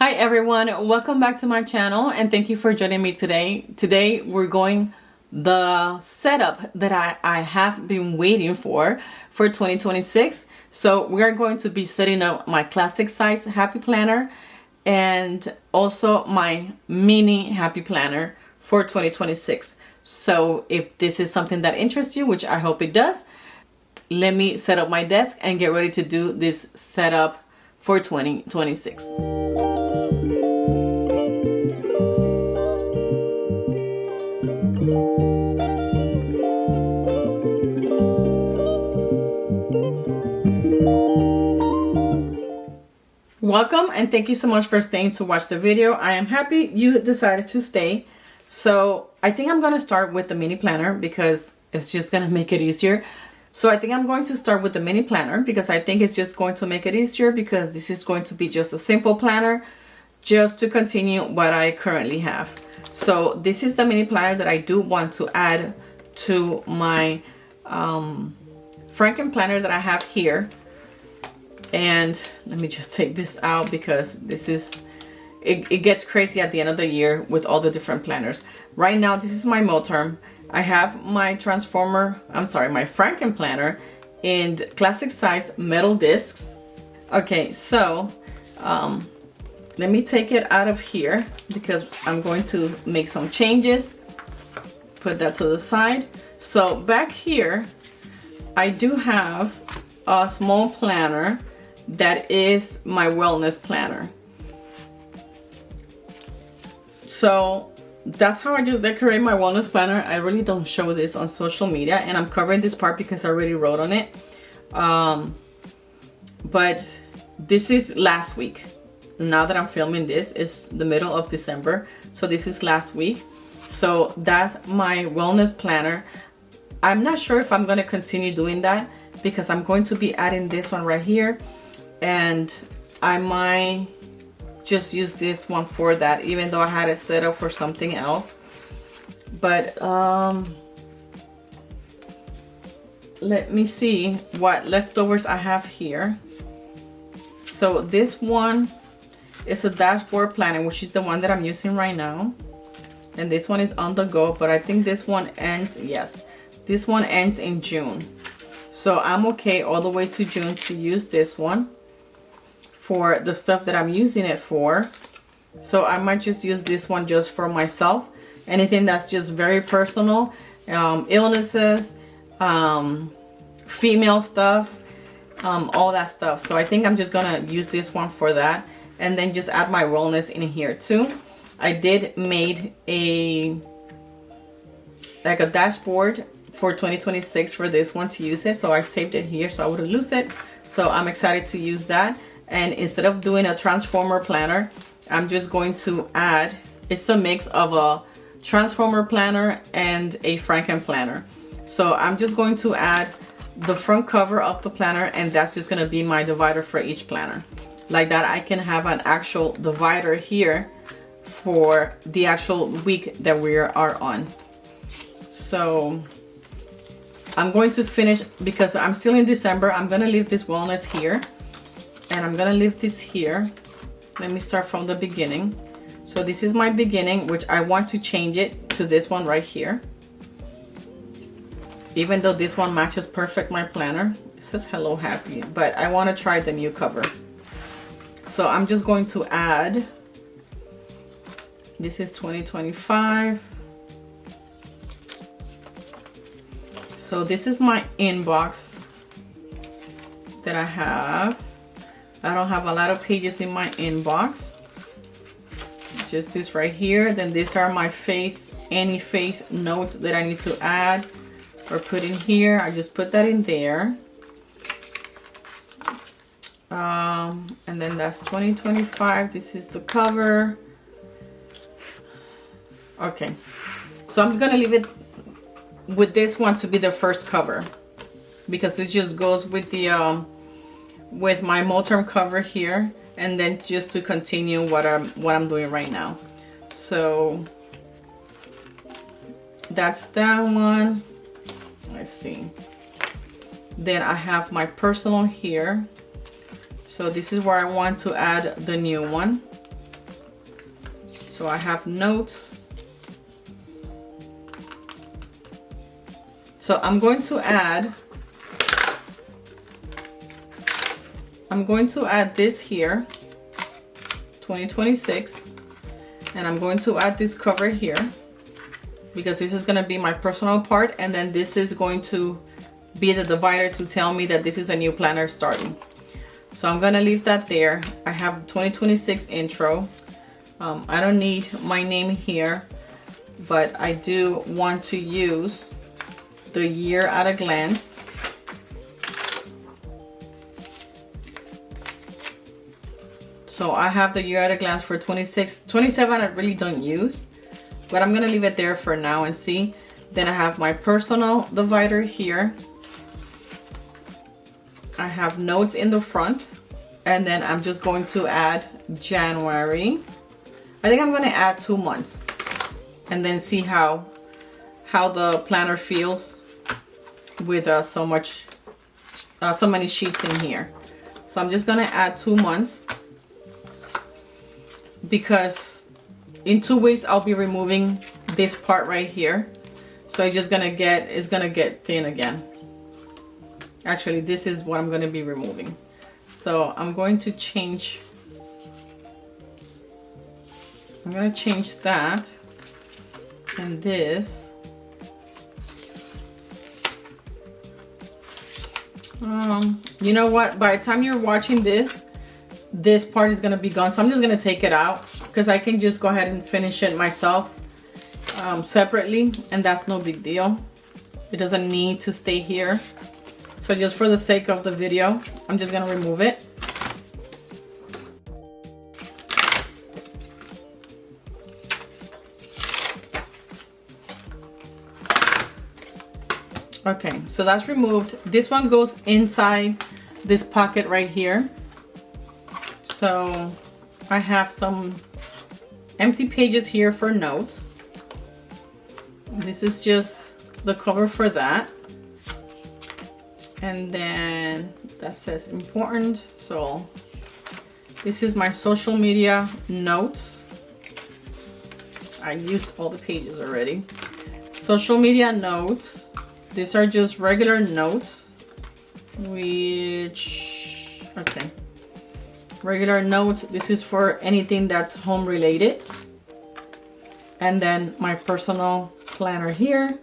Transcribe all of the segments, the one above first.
Hi everyone, welcome back to my channel and thank you for joining me today. Today we're going the setup that I have been waiting for 2026. So we are going to be setting up my classic size happy planner and also my mini happy planner for 2026. So if this is something that interests you, which I hope it does, let me set up my desk and get ready to do this setup for 2026. Welcome and thank you so much for staying to watch the video. I am happy you decided to stay. So I think I'm going to start with the mini planner because it's just going to make it easier. So I think I'm going to start with the mini planner because I think it's just going to make it easier because this is going to be just a simple planner just to continue what I currently have. So this is the mini planner that I do want to add to my Franken planner that I have here. And let me just take this out because this is, it gets crazy at the end of the year with all the different planners. Right now, this is my Moterm. I have my my Franken planner in classic size metal discs. Okay, so let me take it out of here because I'm going to make some changes. Put that to the side. So back here, I do have a small planner that is my wellness planner. So that's how I just decorate my wellness planner. I really don't show this on social media, and I'm covering this part because I already wrote on it. But this is last week. Now that I'm filming this, it's the middle of December. So this is last week. So that's my wellness planner. I'm not sure if I'm going to continue doing that because I'm going to be adding this one right here. And I might just use this one for that, even though I had it set up for something else. But let me see what leftovers I have here. So this one is a dashboard planner, which is the one that I'm using right now. And this one is on the go, but I think this one ends, yes, this one ends in June. So I'm okay all the way to June to use this one for the stuff that I'm using it for. So I might just use this one just for myself. Anything that's just very personal, illnesses, female stuff, all that stuff. So I think I'm just gonna use this one for that, and then just add my wellness in here too. I did made a dashboard for 2026 for this one to use it, so I saved it here so I wouldn't lose it. So I'm excited to use that. And instead of doing a transformer planner, I'm just going to add, it's a mix of a transformer planner and a Franken planner. So I'm just going to add the front cover of the planner, and that's just going to be my divider for each planner. Like that, I can have an actual divider here for the actual week that we are on. So I'm going to finish, because I'm still in December, I'm going to leave this wellness here. And I'm gonna leave this here. Let me start from the beginning. So this is my beginning, which I want to change it to this one right here. Even though this one matches perfect my planner. It says hello happy, but I want to try the new cover. So I'm just going to add, this is 2025. So this is my inbox that I have. I don't have a lot of pages in my inbox. Just this right here. Then these are my any faith notes that I need to add or put in here. I just put that in there. And then that's 2025. This is the cover. Okay. So I'm gonna leave it with this one to be the first cover, because this just goes with the with my Moterm cover here, and then just to continue what I'm doing right now. So that's that one. Let's see. Then I have my personal here. So this is where I want to add the new one. So I have notes. So I'm going to add this here, 2026, and I'm going to add this cover here because this is going to be my personal part, and then this is going to be the divider to tell me that this is a new planner starting. So I'm going to leave that there. I have 2026 intro. I don't need my name here, but I do want to use the year at a glance. So I have the year at a glance for 26. 27 I really don't use, but I'm gonna leave it there for now and see. Then I have my personal divider here. I have notes in the front, and then I'm just going to add January. I think I'm gonna add 2 months and then see how the planner feels with so many sheets in here. So I'm just gonna add 2 months because in 2 weeks I'll be removing this part right here. So it's gonna get thin again. Actually, this is what I'm gonna be removing. So I'm going to change. I'm gonna change that and this. You know what? By the time you're watching this part is gonna be gone. So I'm just gonna take it out because I can just go ahead and finish it myself separately, and that's no big deal. It doesn't need to stay here. So just for the sake of the video, I'm just gonna remove it. Okay, so that's removed. This one goes inside this pocket right here. So I have some empty pages here for notes. This is just the cover for that. And then that says important. So this is my social media notes. I used all the pages already. Social media notes. These are just regular notes, regular notes. This is for anything that's home related. And then my personal planner here.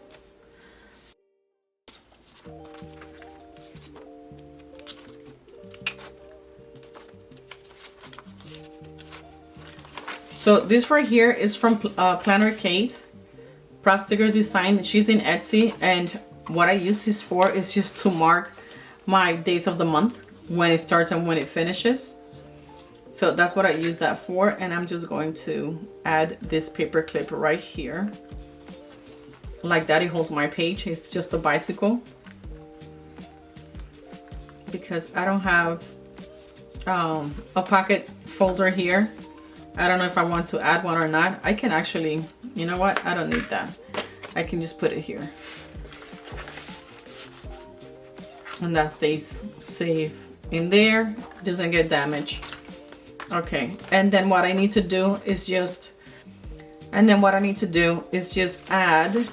So this right here is from Planner Kate, Proud Stickers Design. She's in Etsy, and what I use this for is just to mark my days of the month, when it starts and when it finishes. So that's what I use that for, and I'm just going to add this paper clip right here. Like that, it holds my page. It's just a bicycle. Because I don't have a pocket folder here. I don't know if I want to add one or not. I can actually, you know what? I don't need that. I can just put it here. And that stays safe in there. Doesn't get damaged. Okay, and then what I need to do is just add,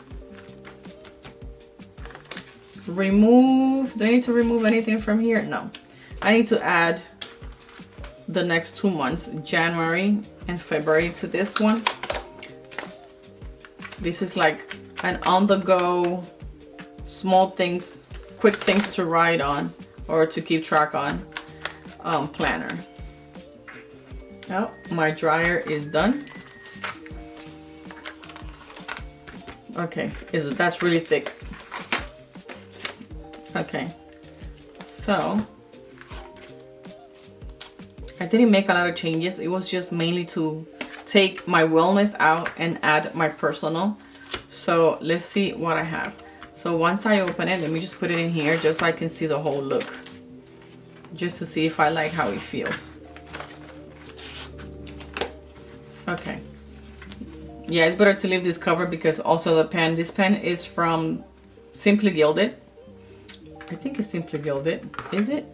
remove. Do I need to remove anything from here? No. I need to add the next 2 months, January and February, to this one. This is like an on-the-go, small things, quick things to write on or to keep track on planner. Oh, my dryer is done. Okay, that's really thick. Okay, so I didn't make a lot of changes. It was just mainly to take my wellness out and add my personal. So let's see what I have. So once I open it, let me just put it in here just so I can see the whole look, just to see if I like how it feels. Okay, yeah, it's better to leave this cover because also the pen, this pen is from Simply Gilded. I think it's Simply Gilded. Is it?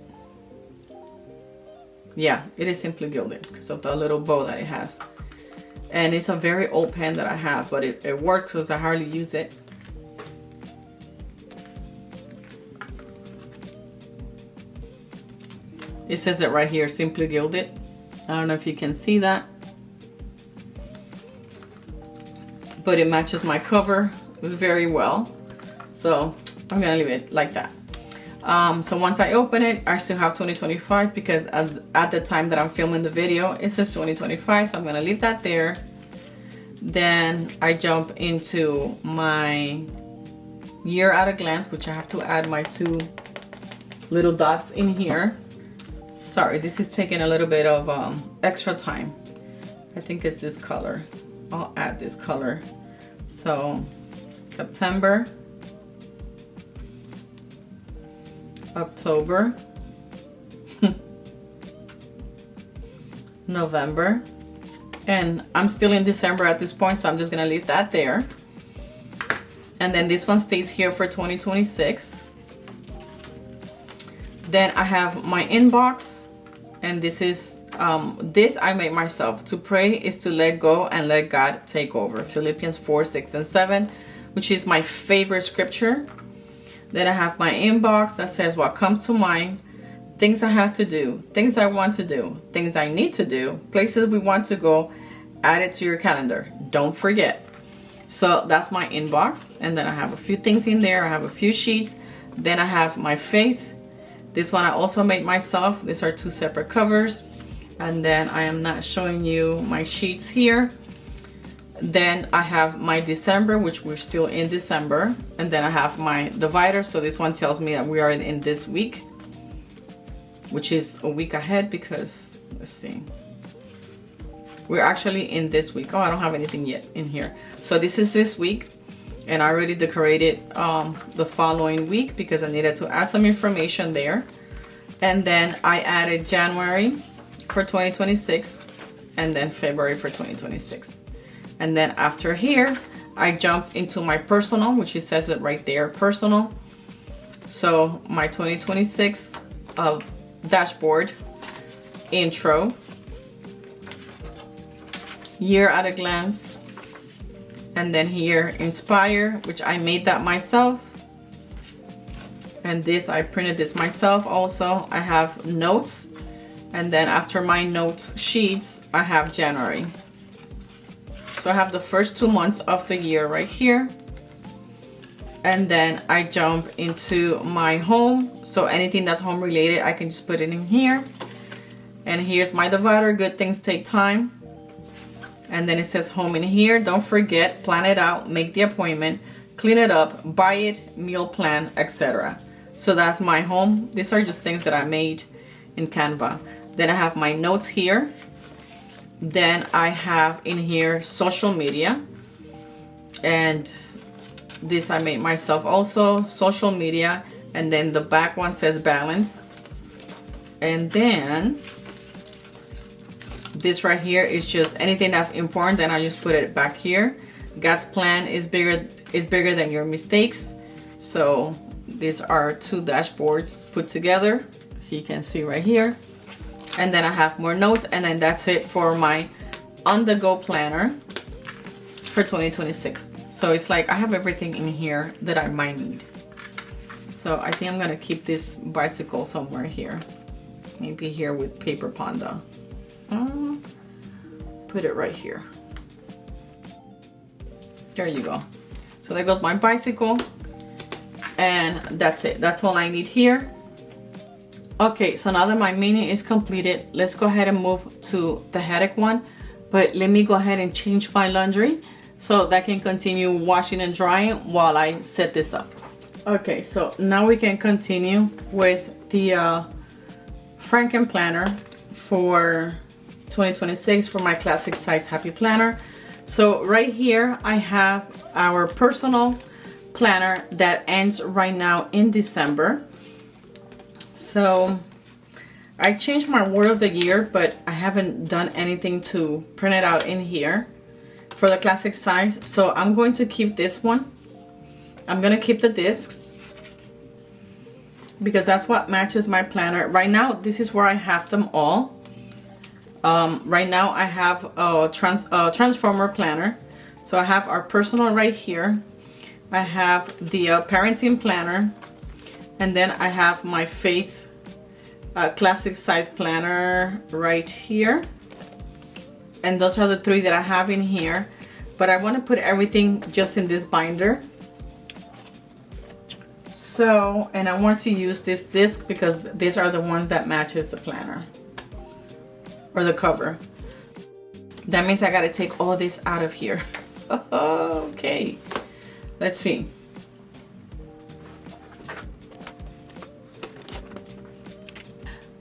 Yeah, it is Simply Gilded because of the little bow that it has. And it's a very old pen that I have, but it works because I hardly use it. It says it right here, Simply Gilded. I don't know if you can see that, but it matches my cover very well. So I'm gonna leave it like that. So once I open it, I still have 2025 because at the time that I'm filming the video, it says 2025. So I'm gonna leave that there. Then I jump into my year at a glance, which I have to add my 2 little dots in here. Sorry, this is taking a little bit of extra time. I think it's this color. I'll add this color. So September, October, November, and I'm still in December at this point, so I'm just gonna leave that there. And then this one stays here for 2026. Then I have my inbox, and this is this I made myself. To pray is to let go and let God take over. Philippians 4, 6, and 7, which is my favorite scripture. Then I have my inbox that says what comes to mind, things I have to do, things I want to do, things I need to do, places we want to go. Add it to your calendar. Don't forget. So that's my inbox. And then I have a few things in there. I have a few sheets. Then I have my faith. This one I also made myself. These are 2 separate covers. And then I am not showing you my sheets here. Then I have my December, which we're still in December. And then I have my divider. So this one tells me that we are in this week, which is a week ahead because, let's see, we're actually in this week. Oh, I don't have anything yet in here. So this is this week. And I already decorated the following week because I needed to add some information there. And then I added January for 2026 and then February for 2026. And then after here, I jump into my personal, which it says it right there, personal. So my 2026 dashboard, intro, year at a glance, and then here inspire, which I made that myself. And this, I printed this myself also. I have notes, and then after my notes sheets, I have January. So I have the first 2 months of the year right here. And then I jump into my home. So anything that's home related, I can just put it in here. And here's my divider, good things take time. And then it says home in here. Don't forget, plan it out, make the appointment, clean it up, buy it, meal plan, etc. So that's my home. These are just things that I made in Canva. Then I have my notes here. Then I have in here social media. And this I made myself also, social media. And then the back one says balance. And then this right here is just anything that's important, then I just put it back here. God's plan is bigger than your mistakes. So these are 2 dashboards put together, so you can see right here. And then I have more notes, and then that's it for my on-the-go planner for 2026. So it's like I have everything in here that I might need. So I think I'm gonna keep this bicycle somewhere here, maybe here with paper panda. Put it right here. There you go. So there goes my bicycle, and that's it. That's all I need here. Okay, so now that my mini is completed, let's go ahead and move to the headache one. But let me go ahead and change my laundry so that I can continue washing and drying while I set this up. Okay, so now we can continue with the Franken planner for 2026 for my classic size happy planner. So right here I have our personal planner that ends right now in December. So I changed my word of the year, but I haven't done anything to print it out in here for the classic size. So I'm going to keep this one. I'm gonna keep the discs because that's what matches my planner. Right now, this is where I have them all. Right now I have a transformer planner. So I have our personal right here. I have the parenting planner, and then I have my faith classic size planner right here. And those are the three that I have in here, but I want to put everything just in this binder. So, and I want to use this disc because these are the ones that matches the planner or the cover. That means I got to take all this out of here. Okay, let's see.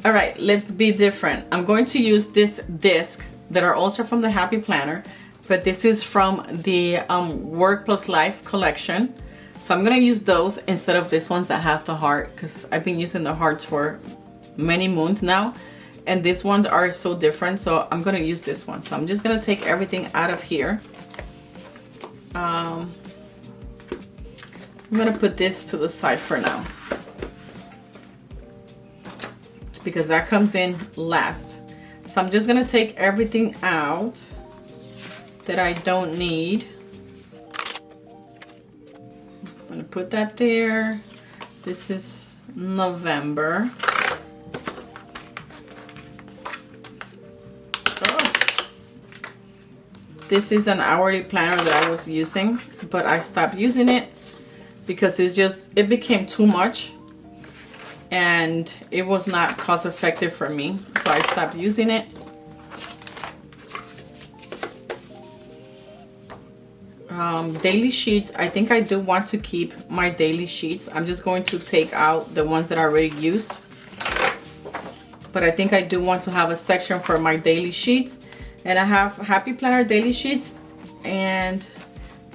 All right, let's be different. I'm going to use this disc that are also from the Happy Planner, but this is from the Work Plus Life collection. So I'm gonna use those instead of these ones that have the heart, because I've been using the hearts for many moons now, and these ones are so different, so I'm gonna use this one. So I'm just gonna take everything out of here. I'm gonna put this to the side for now, because that comes in last. So I'm just gonna take everything out that I don't need. I'm gonna put that there. This is November. Oh. This is an hourly planner that I was using, but I stopped using it because it became too much and it was not cost effective for me. So I stopped using it. Daily sheets, I think I do want to keep my daily sheets. I'm just going to take out the ones that are already used, but I think I do want to have a section for my daily sheets. And I have Happy Planner daily sheets, and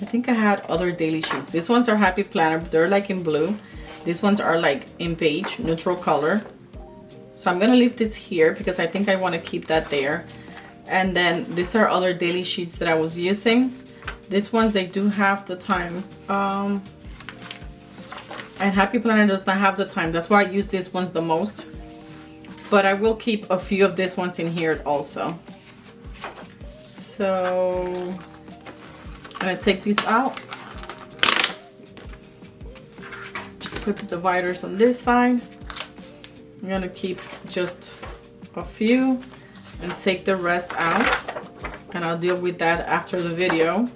I think I had other daily sheets. These ones are Happy Planner, they're like in blue. These ones are like in beige, neutral color. So I'm gonna leave this here because I think I want to keep that there. And then these are other daily sheets that I was using. These ones, they do have the time, and Happy Planner does not have the time. That's why I use these ones the most, but I will keep a few of these ones in here also. So I'm gonna take these out, put the dividers on this side. I'm gonna keep just a few and take the rest out, and I'll deal with that after the video.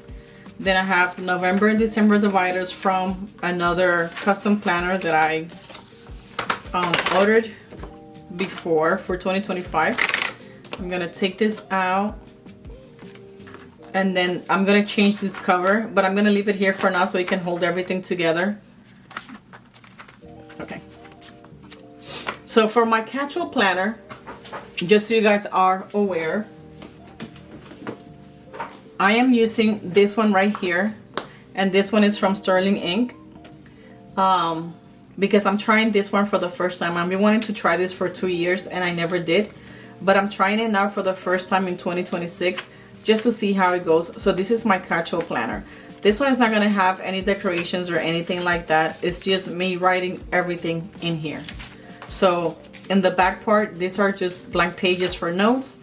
Then I have November and December dividers from another custom planner that I ordered before for 2025. I'm gonna take this out, and then I'm gonna change this cover, but I'm gonna leave it here for now so it can hold everything together. Okay. So for my casual planner, just so you guys are aware, I am using this one right here, and this one is from Sterling Ink, because I'm trying this one for the first time. I've been wanting to try this for 2 years and I never did, but I'm trying it now for the first time in 2026 just to see how it goes. So this is my casual planner. This one is not going to have any decorations or anything like that. It's just me writing everything in here. So in the back part, these are just blank pages for notes.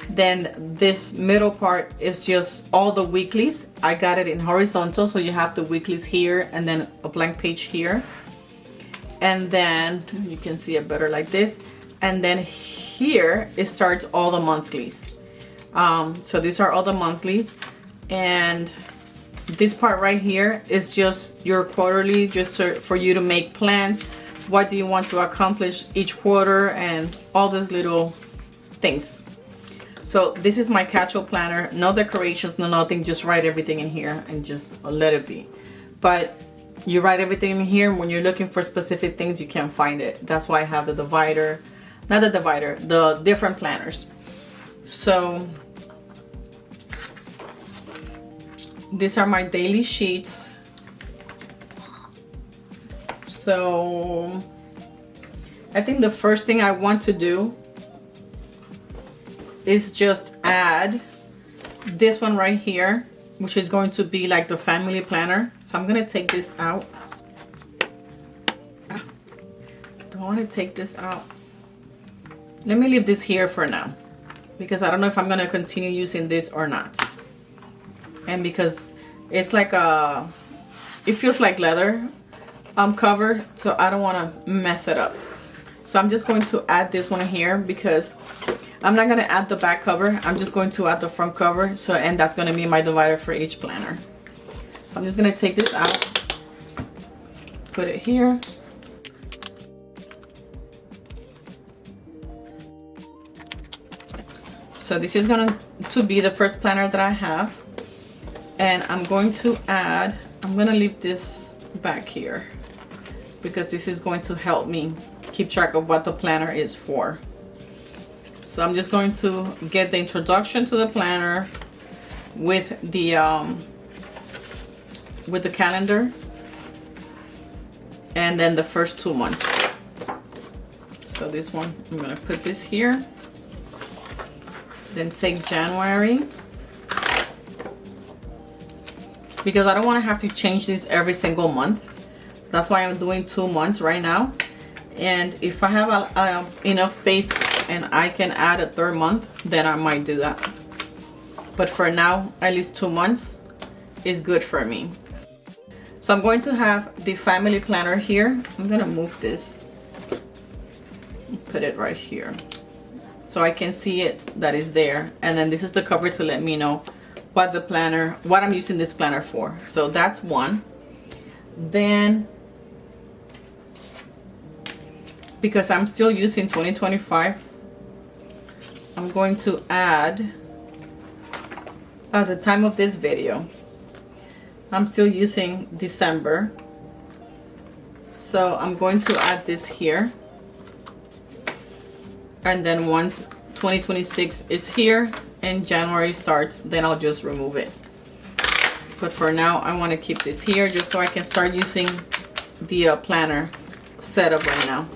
Then this middle part is just all the weeklies. I got it in horizontal, so you have the weeklies here and then a blank page here. And then you can see it better like this. And then here it starts all the monthlies. So these are all the monthlies. And this part right here is just your quarterly, just for you to make plans. What do you want to accomplish each quarter and all these little things. So this is my casual planner. No decorations, no nothing. Just write everything in here and just let it be. But you write everything in here. When you're looking for specific things, you can't find it. That's why I have the divider. Not the divider, the different planners. So these are my daily sheets. So I think the first thing I want to do is just add this one right here, which is going to be like the family planner. So I'm gonna take this out. Don't want to take this out. Let me leave this here for now. because I don't know if I'm gonna continue using this or not. And because it's like it feels like leather cover, so I don't want to mess it up. So I'm just going to add this one here because I'm not going to add the back cover. I'm just going to add the front cover. So, and that's going to be my divider for each planner. So I'm just going to take this out, put it here. So this is going to be the first planner that I have. And I'm going to add, I'm going to leave this back here because this is going to help me keep track of what the planner is for. So I'm just going to get the introduction to the planner with the calendar, and then the first 2 months. So this one, I'm going to put this here, then take January, because I don't want to have to change this every single month. That's why I'm doing 2 months right now. And if I have enough space and I can add a third month, then I might do that. But for now, at least 2 months is good for me. So I'm going to have the family planner here. I'm gonna move this, put it right here, so I can see it that is there. And then this is the cover to let me know what I'm using this planner for. So that's one. Then, because I'm still using 2025, I'm going to add, at the time of this video, I'm still using December. So I'm going to add this here. And then once 2026 is here and January starts, then I'll just remove it. But for now, I want to keep this here just so I can start using the planner setup right now.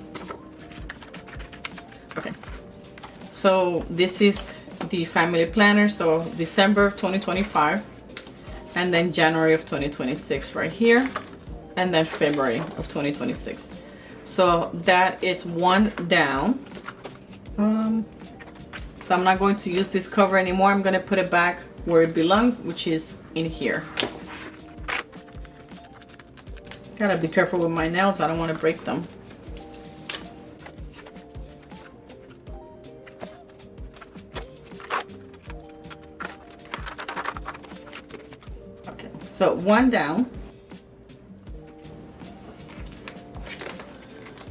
Okay, so this is the family planner. So December of 2025, and then January of 2026 right here, and then February of 2026. So that is one down. So I'm not going to use this cover anymore. I'm going to put it back where it belongs, which is in here. Gotta be careful with my nails. I don't want to break them. Okay, so one down.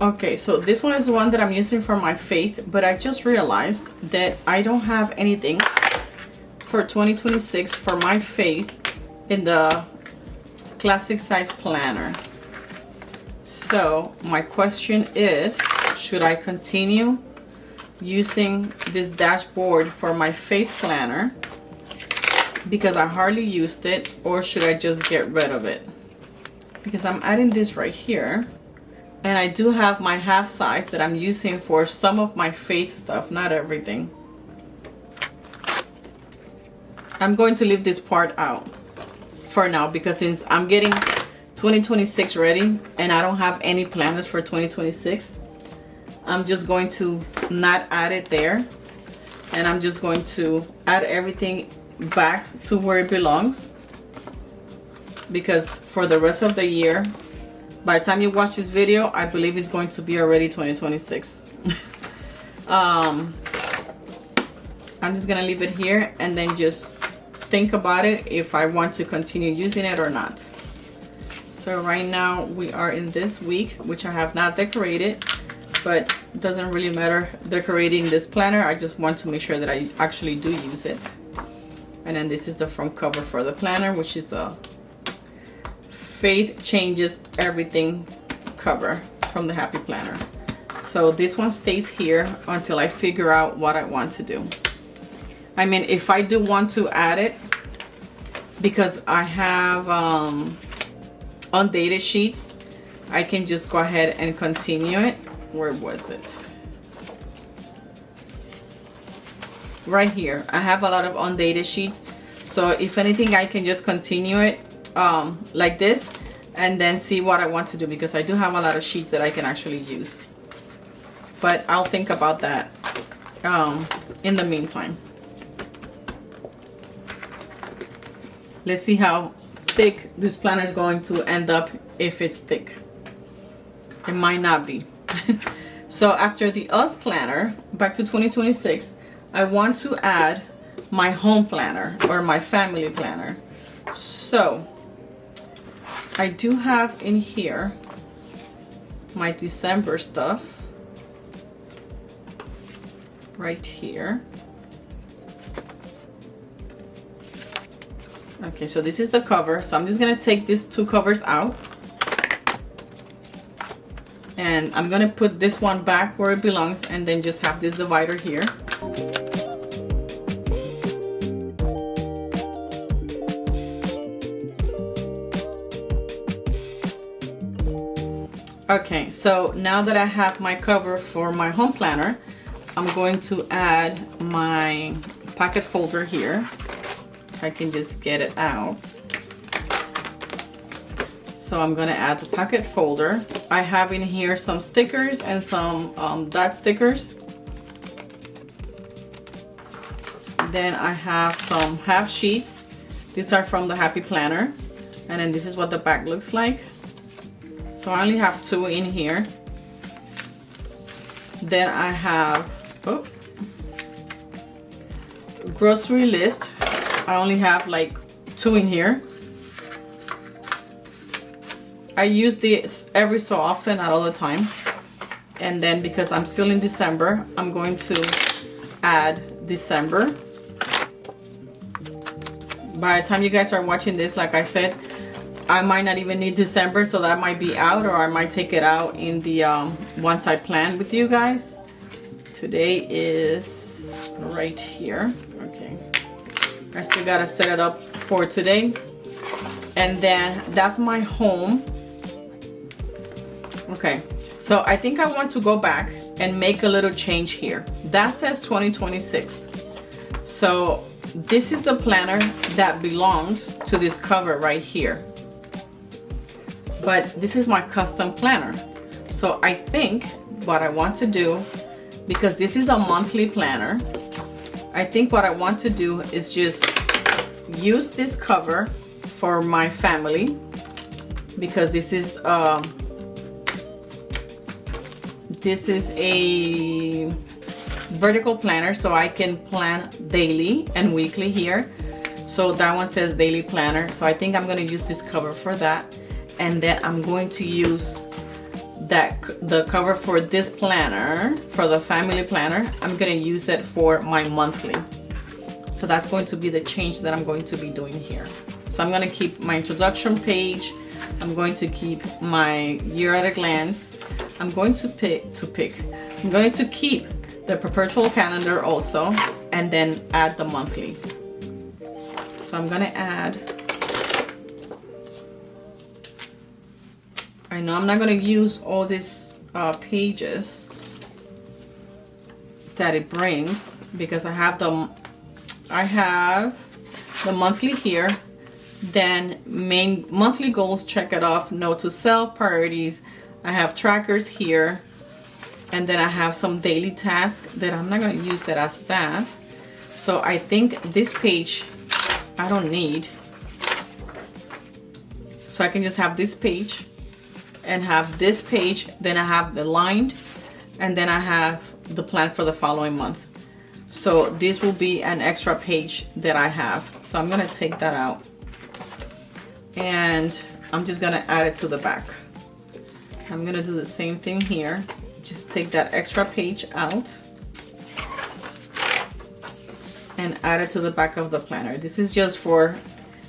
Okay, so this one is the one that I'm using for my faith, but I just realized that I don't have anything for 2026 for my faith in the classic size planner. So my question is, should I continue using this dashboard for my faith planner because I hardly used it, or should I just get rid of it? Because I'm adding this right here. And I do have my half size that I'm using for some of my faith stuff, not everything. I'm going to leave this part out for now because since I'm getting 2026 ready and I don't have any planners for 2026, I'm just going to not add it there. And I'm just going to add everything back to where it belongs. Because for the rest of the year, by the time you watch this video, I believe it's going to be already 2026. I'm just gonna leave it here and then just think about it if I want to continue using it or not. So right now we are in this week, which I have not decorated, but it doesn't really matter decorating this planner. I just want to make sure that I actually do use it. And then this is the front cover for the planner, which is the Faith Changes Everything cover from the Happy Planner. So this one stays here until I figure out what I want to do. I mean, if I do want to add it, because I have undated sheets, I can just go ahead and continue it. Where was it? Right here. I have a lot of undated sheets. So if anything, I can just continue it like this and then see what I want to do, because I do have a lot of sheets that I can actually use. But I'll think about that in the meantime. Let's see how thick this planner is going to end up, if it's thick. It might not be. So after the US planner, back to 2026, I want to add my home planner or my family planner. So I do have in here my December stuff right here. Okay, so this is the cover. So I'm just gonna take these two covers out, and I'm gonna put this one back where it belongs, and then just have this divider here. Okay, so now that I have my cover for my home planner, I'm going to add my pocket folder here. If I can just get it out. So I'm gonna add the pocket folder. I have in here some stickers and some dot stickers. Then I have some half sheets. These are from the Happy Planner. And then this is what the back looks like. So I only have two in here. Then I have grocery list. I only have like two in here. I use this every so often, not all the time. And then because I'm still in December, I'm going to add December. By the time you guys are watching this, like I said, I might not even need December, so that might be out, or I might take it out in the once I plan with you guys. Today is right here. Okay, I still gotta set it up for today. And then that's my home. Okay, so I think I want to go back and make a little change here. That says 2026. So this is the planner that belongs to this cover right here. But this is my custom planner. So I think what I want to do, because this is a monthly planner, I think what I want to do is just use this cover for my family, because this is a vertical planner, so I can plan daily and weekly here. So that one says daily planner. So I think I'm going to use this cover for that. And then I'm going to use the cover for this planner, for the family planner. I'm going to use it for my monthly. So that's going to be the change that I'm going to be doing here. So I'm going to keep my introduction page. I'm going to keep my year at a glance. I'm going to I'm going to keep the perpetual calendar also, and then add the monthlies. So I'm going to add, I know I'm not going to use all these pages that it brings, because I have the monthly here. Then main monthly goals, check it off. Note to self, priorities. I have trackers here, and then I have some daily tasks that I'm not going to use that as that. So I think this page I don't need. So I can just have this page and have this page. Then I have the lined, and then I have the plan for the following month. So this will be an extra page that I have. So I'm going to take that out, and I'm just going to add it to the back. I'm going to do the same thing here. Just take that extra page out and add it to the back of the planner. This is just for,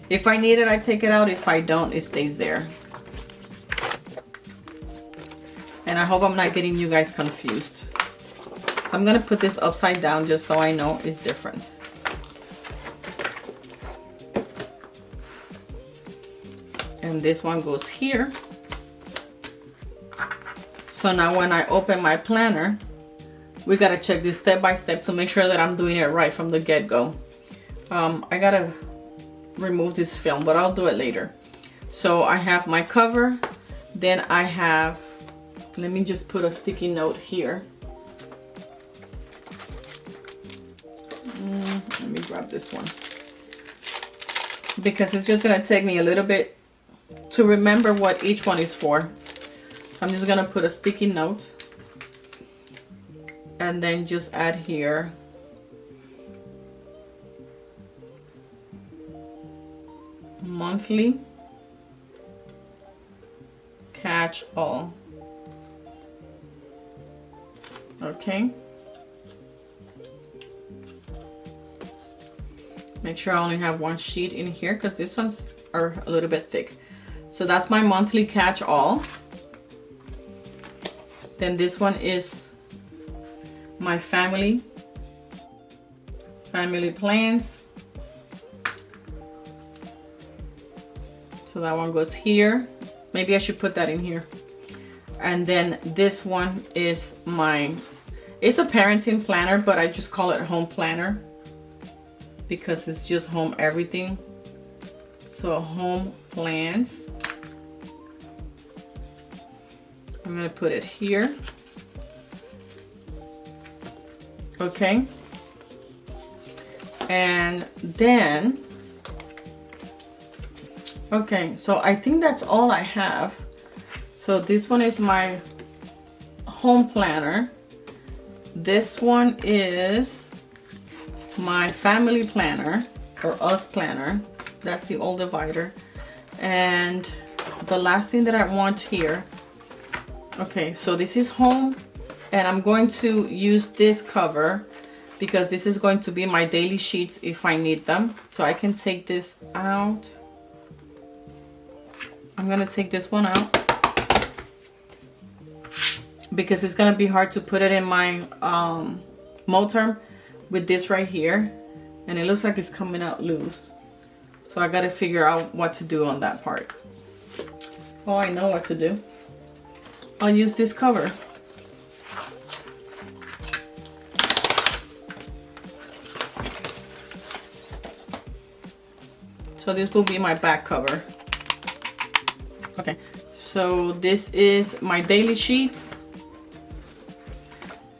if I need it, I take it out. If I don't, it stays there. And I hope I'm not getting you guys confused. So I'm going to put this upside down just so I know it's different. And this one goes here. So now when I open my planner, we gotta check this step by step to make sure that I'm doing it right from the get-go. I gotta remove this film, but I'll do it later. So I have my cover, then I have, let me just put a sticky note here. grab this one because it's just gonna take me a little bit to remember what each one is for. So I'm just gonna put a sticky note and then just add here monthly catch all. Okay, make sure I only have one sheet in here because these ones are a little bit thick. So that's my monthly catch all. Then this one is my family plans. So that one goes here. Maybe I should put that in here. And then this one is it's a parenting planner, but I just call it home planner because it's just home everything. So home plans. I'm gonna put it here. Okay. And then, okay, so I think that's all I have. So this one is my home planner. This one is my family planner or us planner. That's the old divider. And the last thing that I want here, okay, so this is home, and I'm going to use this cover because this is going to be my daily sheets if I need them. So I can take this out. I'm gonna take this one out because it's gonna be hard to put it in my motor with this right here, and it looks like it's coming out loose. So I gotta figure out what to do on that part. Oh, I know what to do. I'll use this cover. So this will be my back cover. Okay, so this is my daily sheets.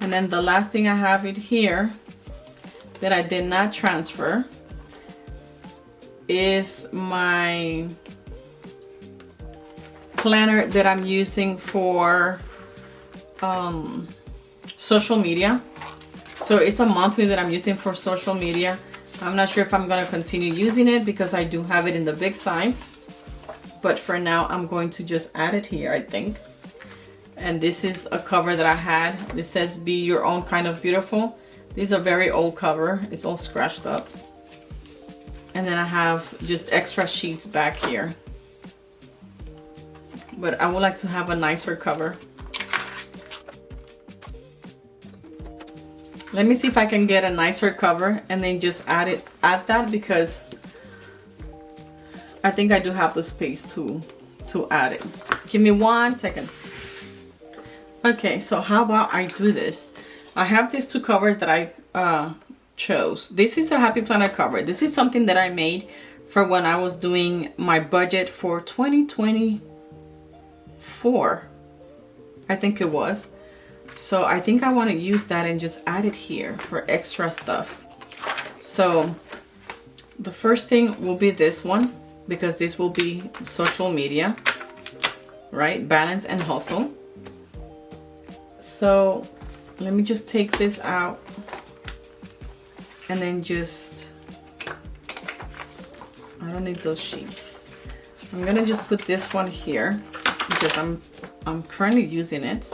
And then the last thing I have it here that I did not transfer is my planner that I'm using for social media. So it's a monthly that I'm using for social media. I'm not sure if I'm gonna continue using it because I do have it in the big size, but for now I'm going to just add it here, I think. And this is a cover that I had. This says be your own kind of beautiful. This is a very old cover. It's all scratched up. And then I have just extra sheets back here. But I would like to have a nicer cover. Let me see if I can get a nicer cover and then just add that because I think I do have the space to add it. Give me 1 second. Okay, so how about I do this? I have these two covers that I chose. This is a Happy Planner cover. This is something that I made for when I was doing my budget for 2024. I think it was. So I think I want to use that and just add it here for extra stuff. So the first thing will be this one because this will be social media, right? Balance and hustle. So let me just take this out and then just, I don't need those sheets. I'm gonna just put this one here because I'm currently using it.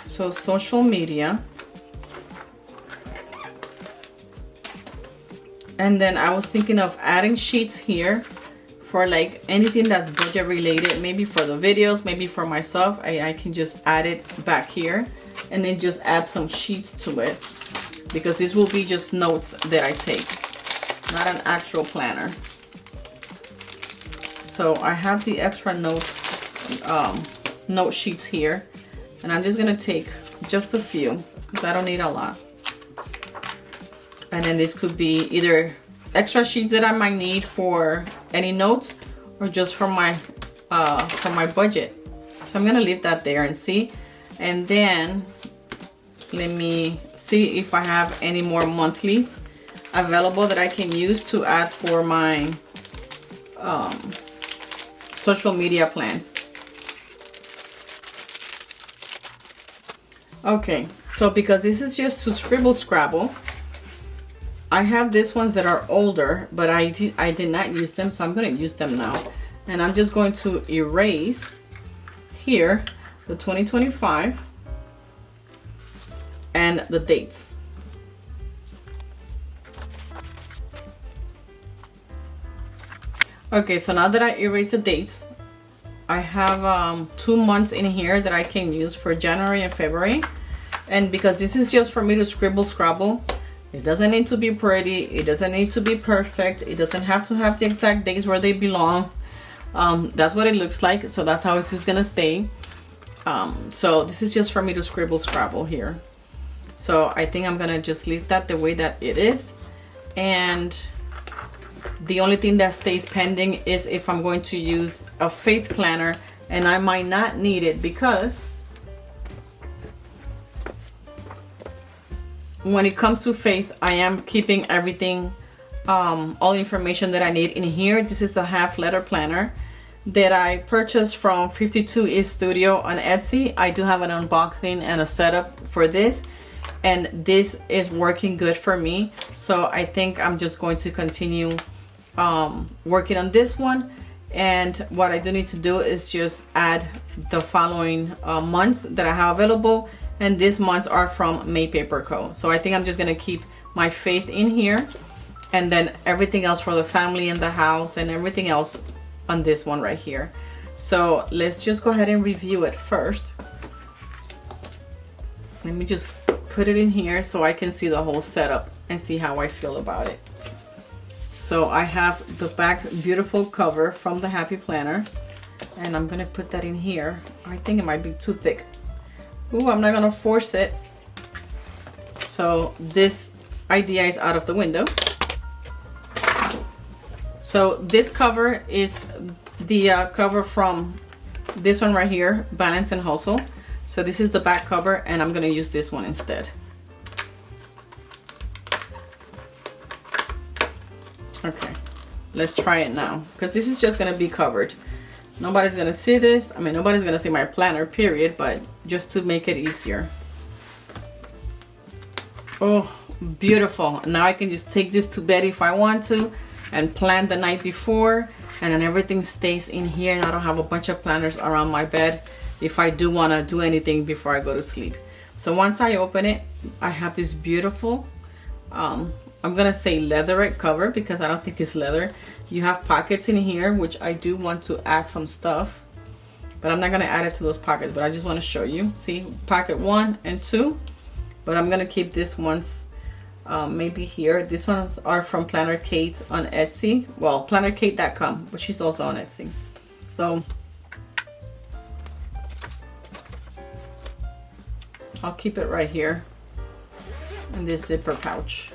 So social media. And then I was thinking of adding sheets here for like anything that's budget related, maybe for the videos, maybe for myself. I can just add it back here and then just add some sheets to it because this will be just notes that I take, not an actual planner. So I have the extra notes, note sheets here, and I'm just gonna take just a few because I don't need a lot. And then this could be either extra sheets that I might need for any notes or just for my budget. So I'm gonna leave that there and see. And then Let me see if I have any more monthlies available that I can use to add for my social media plans. Okay, so because this is just to scribble scrabble, I have these ones that are older, but I did not use them, so I'm going to use them now. And I'm just going to erase here the 2025 and the dates. Okay, so now that I erased the dates, I have 2 months in here that I can use for January and February. And because this is just for me to scribble scrabble, it doesn't need to be pretty, it doesn't need to be perfect, it doesn't have to have the exact dates where they belong. That's what it looks like, so that's how it's just gonna stay. So this is just for me to scribble scrabble here. So I think I'm gonna just leave that the way that it is. And the only thing that stays pending is if I'm going to use a faith planner, and I might not need it because when it comes to faith, I am keeping everything, all information that I need in here. This is a half letter planner that I purchased from 52 East Studio on Etsy. I do have an unboxing and a setup for this, and this is working good for me. So I think I'm just going to continue working on this one. And what I do need to do is just add the following months that I have available, and these months are from May Paper Co. So I think I'm just gonna keep my faith in here, and then everything else for the family and the house and everything else on this one right here. So let's just go ahead and review it first. Let me just put it in here so I can see the whole setup and see how I feel about it. So I have the back beautiful cover from the Happy Planner, and I'm gonna put that in here. I think it might be too thick. Ooh, I'm not gonna force it. So this idea is out of the window. So this cover is the cover from this one right here, Balance and Hustle. So this is the back cover, and I'm gonna use this one instead. Okay, let's try it now, because this is just gonna be covered. Nobody's gonna see this. I mean, nobody's gonna see my planner, period, but just to make it easier. Oh, beautiful. Now I can just take this to bed if I want to and plan the night before, and then everything stays in here, and I don't have a bunch of planners around my bed if I do want to do anything before I go to sleep. So once I open it, I have this beautiful I'm gonna say leatherette cover, because I don't think it's leather. You have pockets in here, which I do want to add some stuff, but I'm not gonna add it to those pockets, but I just want to show you. See, pocket 1 and 2, but I'm gonna keep this ones maybe here. These ones are from Planner Kate on Etsy. Well, plannerkate.com, but she's also on Etsy. So I'll keep it right here in this zipper pouch.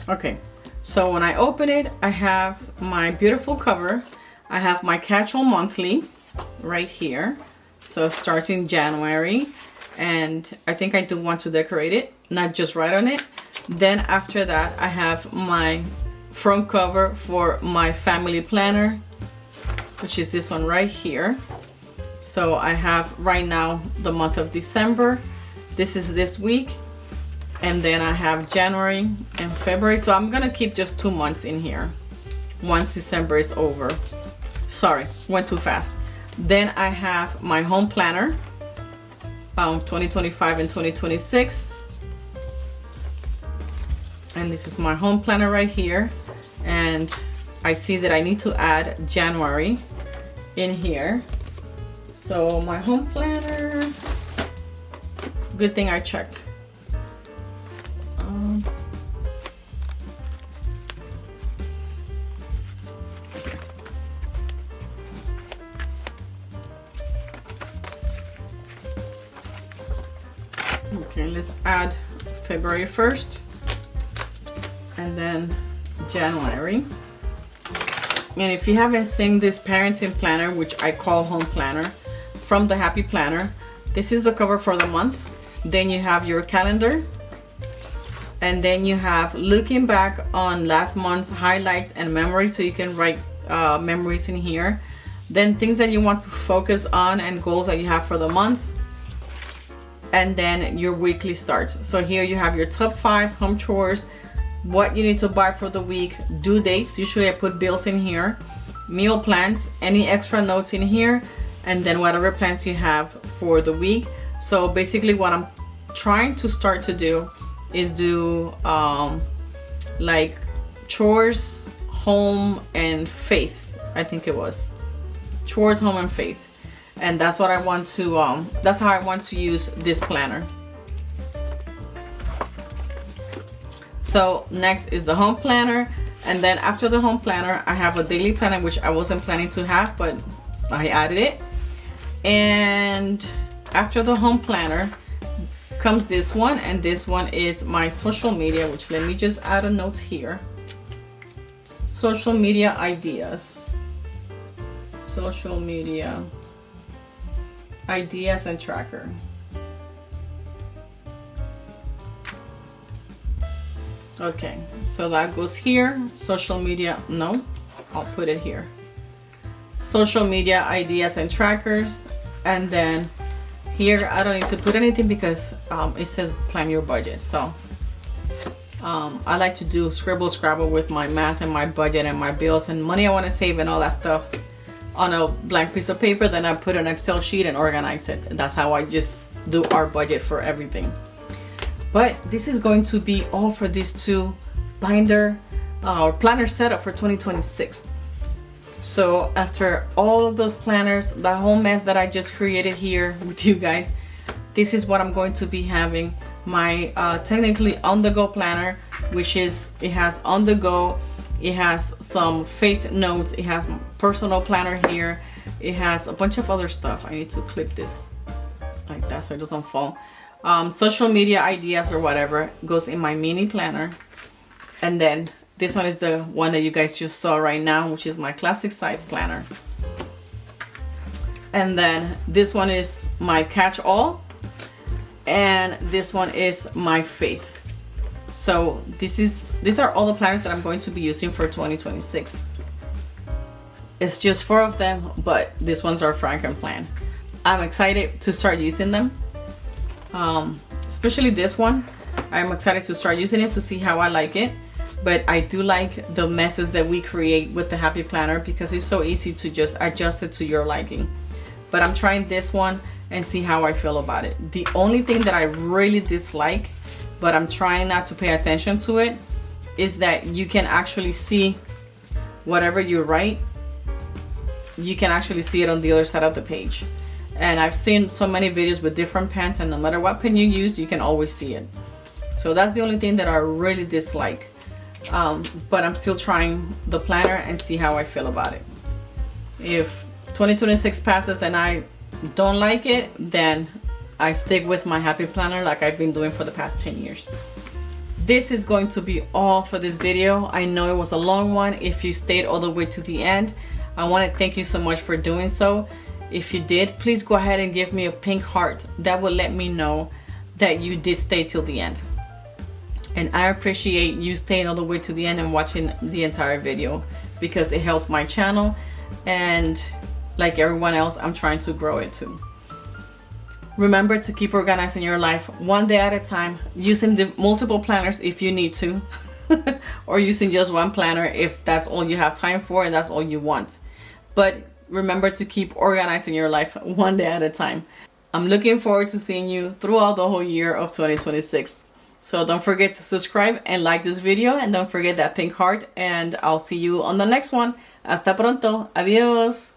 Okay, so when I open it, I have my beautiful cover. I have my catch-all monthly right here. So starting January, and I think I do want to decorate it, not just write on it. Then after that, I have my front cover for my family planner, which is this one right here. So I have right now the month of December. This is this week. And then I have January and February. So I'm gonna keep just 2 months in here once December is over. Sorry, went too fast. Then I have my home planner, 2025 and 2026. And this is my home planner right here. And I see that I need to add January in here. So my home planner, good thing I checked. Okay, let's add February 1st and then January. And if you haven't seen this parenting planner, which I call home planner, from the Happy Planner, This is the cover for the month. Then you have your calendar. And then you have looking back on last month's highlights and memories, so you can write memories in here. Then things that you want to focus on and goals that you have for the month. And then your weekly starts. So here you have your top 5 home chores, what you need to buy for the week, due dates. Usually I put bills in here, meal plans, any extra notes in here, and then whatever plans you have for the week. So basically what I'm trying to start to do is do like chores, home, and faith. I think it was chores, home, and faith. And that's what I want to that's how I want to use this planner. So next is the home planner, and then after the home planner I have a daily planner, which I wasn't planning to have, but I added it. And after the home planner comes this one, and this one is my social media, which let me just add a note here. Social media ideas. Social media ideas and tracker. Okay, so that goes here. Social media, no, I'll put it here. Social media ideas and trackers. And then here I don't need to put anything because it says plan your budget. So I like to do scribble scrabble with my math and my budget and my bills and money I want to save and all that stuff on a blank piece of paper. Then I put an Excel sheet and organize it. And that's how I just do our budget for everything. But this is going to be all for these 2 binder or planner setup for 2026. So after all of those planners, the whole mess that I just created here with you guys, this is what I'm going to be having. My technically on-the-go planner, which is, it has on-the-go, it has some faith notes, it has personal planner here, it has a bunch of other stuff. I need to clip this like that so it doesn't fall. Social media ideas or whatever goes in my mini planner. And then this one is the one that you guys just saw right now, which is my classic size planner. And then this one is my catch-all, and this one is my faith. So these are all the planners that I'm going to be using for 2026. It's just 4 of them, but these ones are Franken plan. I'm excited to start using them. Especially this one. I'm excited to start using it to see how I like it. But I do like the messes that we create with the Happy Planner because it's so easy to just adjust it to your liking. But I'm trying this one and see how I feel about it. The only thing that I really dislike, but I'm trying not to pay attention to it, is that you can actually see whatever you write. You can actually see it on the other side of the page. And I've seen so many videos with different pens, and no matter what pen you use, you can always see it. So that's the only thing that I really dislike. But I'm still trying the planner and see how I feel about it. If 2026 passes and I don't like it, then I stick with my Happy Planner like I've been doing for the past 10 years. This is going to be all for this video. I know it was a long one. If you stayed all the way to the end, I want to thank you so much for doing so. If you did, please go ahead and give me a pink heart. That will let me know that you did stay till the end. And I appreciate you staying all the way to the end and watching the entire video because it helps my channel, and like everyone else, I'm trying to grow it too. Remember to keep organizing your life one day at a time, using the multiple planners if you need to, or using just one planner if that's all you have time for and that's all you want. But remember to keep organizing your life one day at a time. I'm looking forward to seeing you throughout the whole year of 2026. So don't forget to subscribe and like this video, and don't forget that pink heart, and I'll see you on the next one. Hasta pronto. Adios.